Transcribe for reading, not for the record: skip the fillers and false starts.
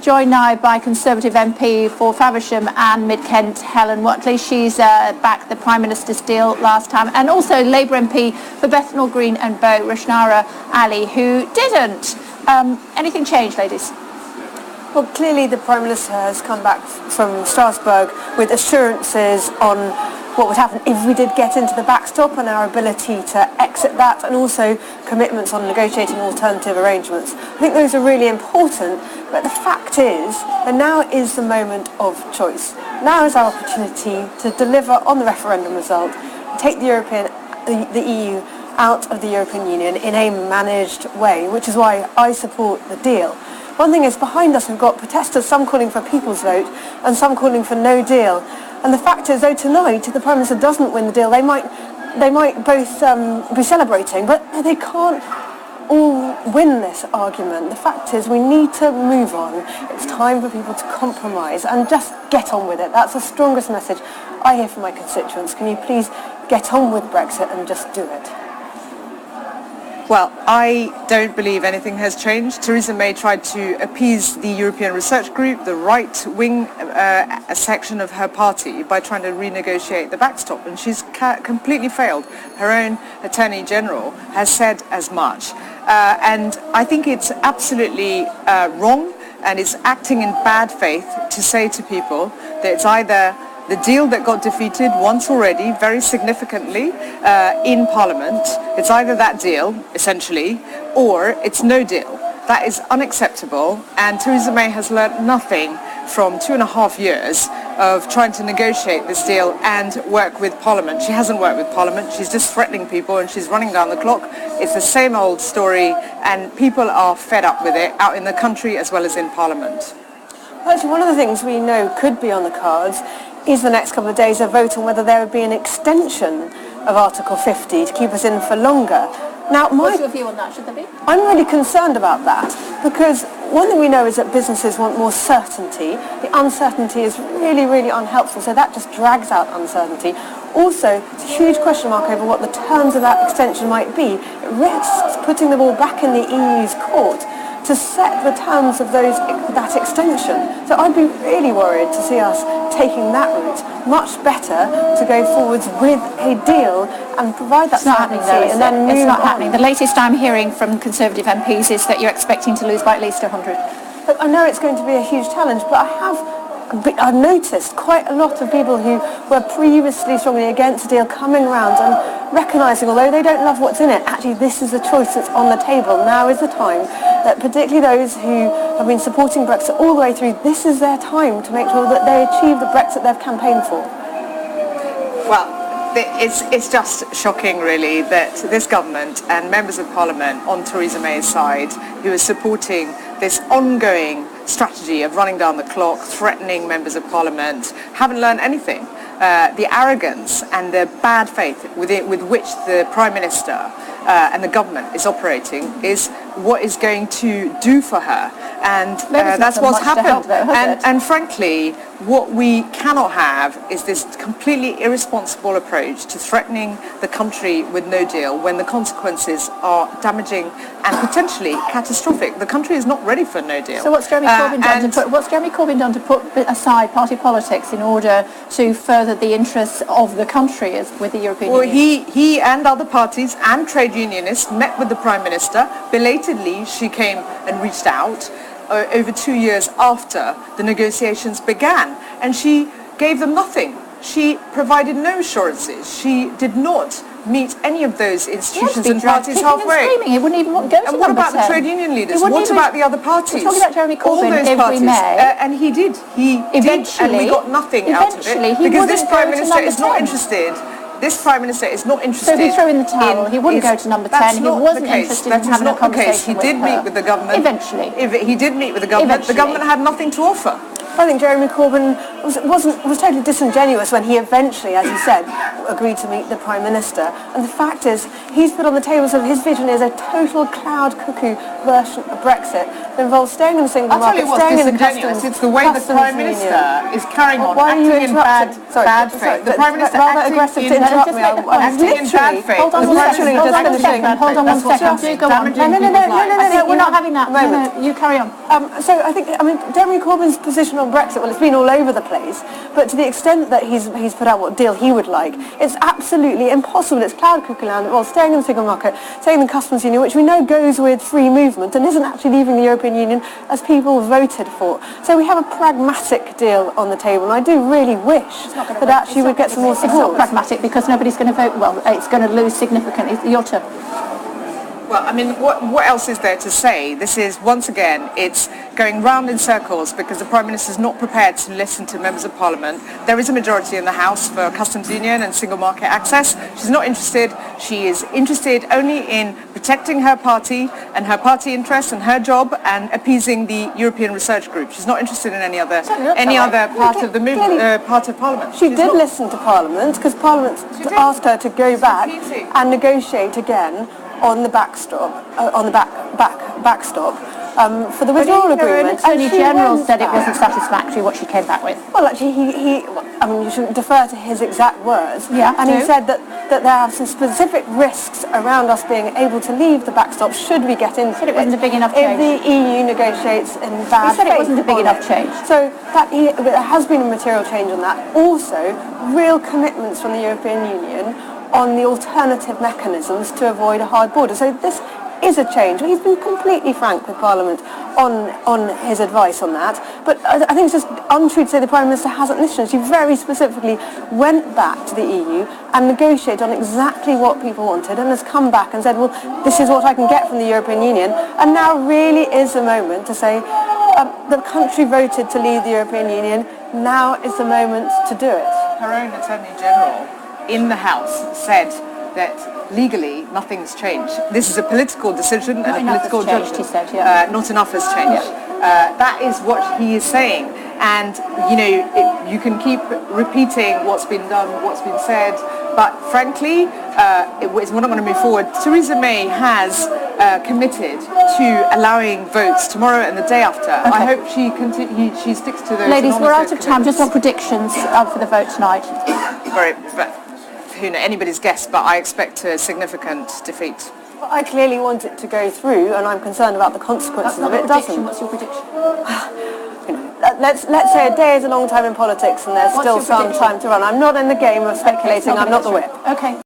joined now by Conservative MP for Faversham and Mid-Kent, Helen Whatley. She's backed the Prime Minister's deal last time. And also Labour MP for Bethnal Green and Bow, Rushanara Ali, who didn't. Anything changed, ladies? Well, clearly the Prime Minister has come back from Strasbourg with assurances on what would happen if we did get into the backstop and our ability to exit that, and also commitments on negotiating alternative arrangements. I think those are really important, but the fact is that now is the moment of choice. Now is our opportunity to deliver on the referendum result, take the EU out of the European Union in a managed way, which is why I support the deal. One thing is, behind us we've got protesters, some calling for a people's vote and some calling for no deal. And the fact is, though, tonight, if the Prime Minister doesn't win the deal, they might both be celebrating, but they can't all win this argument. The fact is, we need to move on. It's time for people to compromise and just get on with it. That's the strongest message I hear from my constituents. Can you please get on with Brexit and just do it? Well, I don't believe anything has changed. Theresa May tried to appease the European Research Group, the right-wing section of her party, by trying to renegotiate the backstop, and she's completely failed. Her own Attorney General has said as much. And I think it's absolutely wrong, and it's acting in bad faith to say to people that it's either the deal that got defeated once already, very significantly, in Parliament. It's either that deal, essentially, or it's no deal. That is unacceptable, and Theresa May has learnt nothing from 2.5 years of trying to negotiate this deal and work with Parliament. She hasn't worked with Parliament. She's just threatening people, and she's running down the clock. It's the same old story, and people are fed up with it out in the country as well as in Parliament. Well, actually, one of the things we know could be on the cards is the next couple of days a vote on whether there would be an extension of Article 50 to keep us in for longer. Now, what's your view on that? Should there be? I'm really concerned about that, because one thing we know is that businesses want more certainty. The uncertainty is really, really unhelpful, so that just drags out uncertainty. Also, it's a huge question mark over what the terms of that extension might be. It risks putting the ball back in the EU's court to set the terms of that extension. So I'd be really worried to see us taking that route. Much better to go forwards with a deal and provide that certainty and then move on. It's not happening. The latest I'm hearing from Conservative MPs is that you're expecting to lose by at least 100. Look, I know it's going to be a huge challenge, but I've noticed quite a lot of people who were previously strongly against the deal coming round and recognising, although they don't love what's in it, actually this is the choice that's on the table. Now is the time that particularly those who have been supporting Brexit all the way through, this is their time to make sure that they achieve the Brexit they've campaigned for. Well, it's just shocking, really, that this government and members of Parliament on Theresa May's side, who are supporting this ongoing strategy of running down the clock, threatening members of Parliament, haven't learned anything. The arrogance and the bad faith with which the Prime Minister and the government is operating is what is going to do for her. And that's what's happened. And frankly, what we cannot have is this completely irresponsible approach to threatening the country with no deal when the consequences are damaging and potentially catastrophic. The country is not ready for no deal. So what's Jeremy Corbyn done to put aside party politics in order to further the interests of the country with the European Union? Well, he and other parties and trade unionists met with the Prime Minister. Belatedly, she came and reached out over 2 years after the negotiations began, and she gave them nothing. She provided no assurances. She did not meet any of those institutions and parties halfway. He wouldn't even go to And what about the trade union leaders? What about the other parties? We're talking about Jeremy Corbyn every parties. And he did. He eventually did, and we got nothing out of it because this Prime Minister is not interested. This Prime Minister is not interested. So he threw in the towel. He wouldn't go to number 10. He wasn't interested in having a conversation with her. He did meet with the government. Eventually. He did meet with the government. The government had nothing to offer. I think Jeremy Corbyn was totally disingenuous when he eventually, as you said, agreed to meet the Prime Minister. And the fact is, he's put on the table sort of his vision is a total cloud cuckoo version of Brexit that involves staying in the single I'll tell market, you what's staying in the disingenuous. It's the way the Prime Minister is carrying on Why are you acting in bad faith. The Prime Minister rather aggressive to interrupt me. acting in bad faith. Hold on The one Prime second. Minister Hold on one acting in second. Hold on one bad faith. second. Do go on. Damaging No, people's lives. we're not having that. No, you carry on. So I think, Jeremy Corbyn's position on Brexit, well, it's been all over the place, but to the extent that he's put out what deal he would like, it's absolutely impossible. It's cloud cuckoo land, well, staying in the single market, staying in the customs union, which we know goes with free movement and isn't actually leaving the European Union as people voted for. So we have a pragmatic deal on the table, and I do really wish that actually we'd get some more support. It's not pragmatic because nobody's going to vote. Well, it's going to lose significantly. Your turn. Well, I mean, what else is there to say? This is, once again, it's going round in circles because the Prime Minister is not prepared to listen to members of Parliament. There is a majority in the House for customs union and single market access. She's not interested. She is interested only in protecting her party and her party interests and her job and appeasing the European Research Group. She's not interested in any other part of the movement, part of Parliament. She did listen to Parliament because Parliament asked her to go back and negotiate again on the backstop, for the withdrawal agreement. The Attorney General said it wasn't satisfactory what she came back with. Well, actually, you should defer to his exact words. Yeah, and he said that there are some specific risks around us being able to leave the backstop should we get into it. It wasn't a big enough change. If the EU negotiates in bad faith. He said it wasn't a big enough change. So there has been a material change on that. Also, real commitments from the European Union on the alternative mechanisms to avoid a hard border. So this is a change. He's been completely frank with Parliament on his advice on that. But I think it's just untrue to say the Prime Minister hasn't listened. She very specifically went back to the EU and negotiated on exactly what people wanted and has come back and said, well, this is what I can get from the European Union. And now really is the moment to say, the country voted to leave the European Union. Now is the moment to do it. Her own Attorney General in the House said that legally nothing's changed. This is a political decision and a political judgment. He said, yeah. Not enough has changed. That is what he is saying. And, you can keep repeating what's been done, what's been said, but frankly, we're not going to move forward. Theresa May has committed to allowing votes tomorrow and the day after. Okay. I hope she sticks to those. Ladies, we're out of time. Just on predictions for the vote tonight. Who knows, anybody's guess, but I expect a significant defeat. Well, I clearly want it to go through, and I'm concerned about the consequences of it. Doesn't. What's your prediction? Let's say a day is a long time in politics, and there's still some time to run. I'm not in the game of speculating. I'm not the whip. Okay.